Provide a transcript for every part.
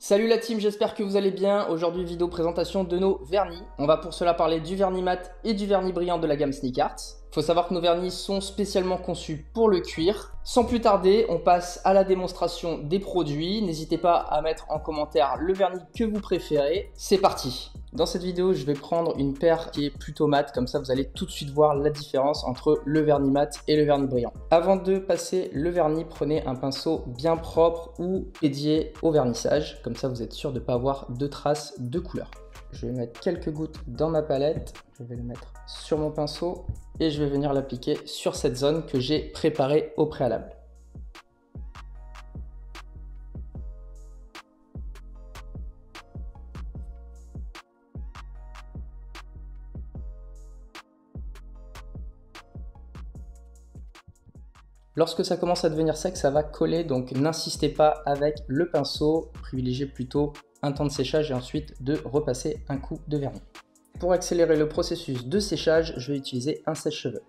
Salut la team, j'espère que vous allez bien. Aujourd'hui, vidéo présentation de nos vernis. On va pour cela parler du vernis mat et du vernis brillant de la gamme Sneak Art. Faut savoir que nos vernis sont spécialement conçus pour le cuir. Sans plus tarder, on passe à la démonstration des produits. N'hésitez pas à mettre en commentaire le vernis que vous préférez. C'est parti. Dans cette vidéo, je vais prendre une paire qui est plutôt mat, comme ça vous allez tout de suite voir la différence entre le vernis mat et le vernis brillant. Avant de passer le vernis, prenez un pinceau bien propre ou dédié au vernissage, comme ça vous êtes sûr de ne pas avoir de traces de couleur. Je vais mettre quelques gouttes dans ma palette, je vais le mettre sur mon pinceau et je vais venir l'appliquer sur cette zone que j'ai préparée au préalable. Lorsque ça commence à devenir sec, ça va coller, donc n'insistez pas avec le pinceau, privilégiez plutôt un temps de séchage et ensuite de repasser un coup de vernis. Pour accélérer le processus de séchage, je vais utiliser un sèche-cheveux.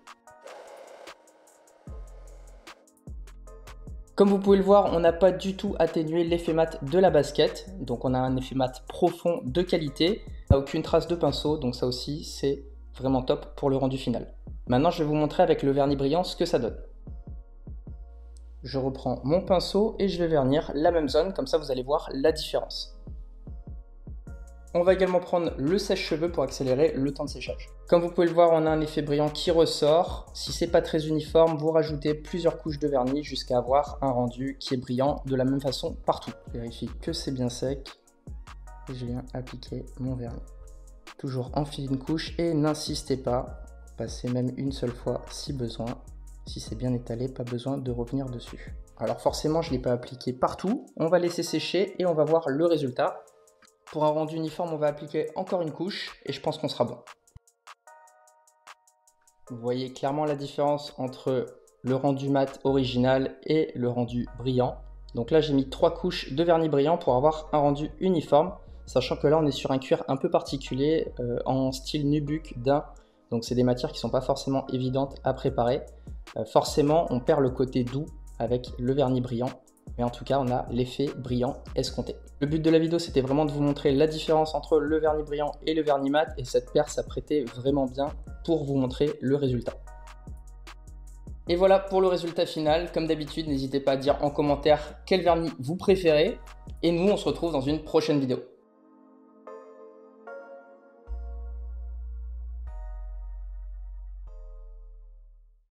Comme vous pouvez le voir, on n'a pas du tout atténué l'effet mat de la basket, donc on a un effet mat profond de qualité, aucune trace de pinceau, donc ça aussi c'est vraiment top pour le rendu final. Maintenant je vais vous montrer avec le vernis brillant ce que ça donne. Je reprends mon pinceau et je vais vernir la même zone, comme ça vous allez voir la différence. On va également prendre le sèche-cheveux pour accélérer le temps de séchage. Comme vous pouvez le voir, on a un effet brillant qui ressort. Si c'est pas très uniforme, vous rajoutez plusieurs couches de vernis jusqu'à avoir un rendu qui est brillant de la même façon partout. Je vérifie que c'est bien sec et je viens appliquer mon vernis. Toujours enfiler une couche et n'insistez pas, passez même une seule fois si besoin. Si c'est bien étalé, pas besoin de revenir dessus. Alors forcément, je ne l'ai pas appliqué partout. On va laisser sécher et on va voir le résultat. Pour un rendu uniforme, on va appliquer encore une couche et je pense qu'on sera bon. Vous voyez clairement la différence entre le rendu mat original et le rendu brillant. Donc là, j'ai mis 3 couches de vernis brillant pour avoir un rendu uniforme, sachant que là, on est sur un cuir un peu particulier en style nubuck daim. Donc c'est des matières qui ne sont pas forcément évidentes à préparer. Forcément, on perd le côté doux avec le vernis brillant. Mais en tout cas, on a l'effet brillant escompté. Le but de la vidéo, c'était vraiment de vous montrer la différence entre le vernis brillant et le vernis mat. Et cette paire s'apprêtait vraiment bien pour vous montrer le résultat. Et voilà pour le résultat final. Comme d'habitude, n'hésitez pas à dire en commentaire quel vernis vous préférez. Et nous, on se retrouve dans une prochaine vidéo.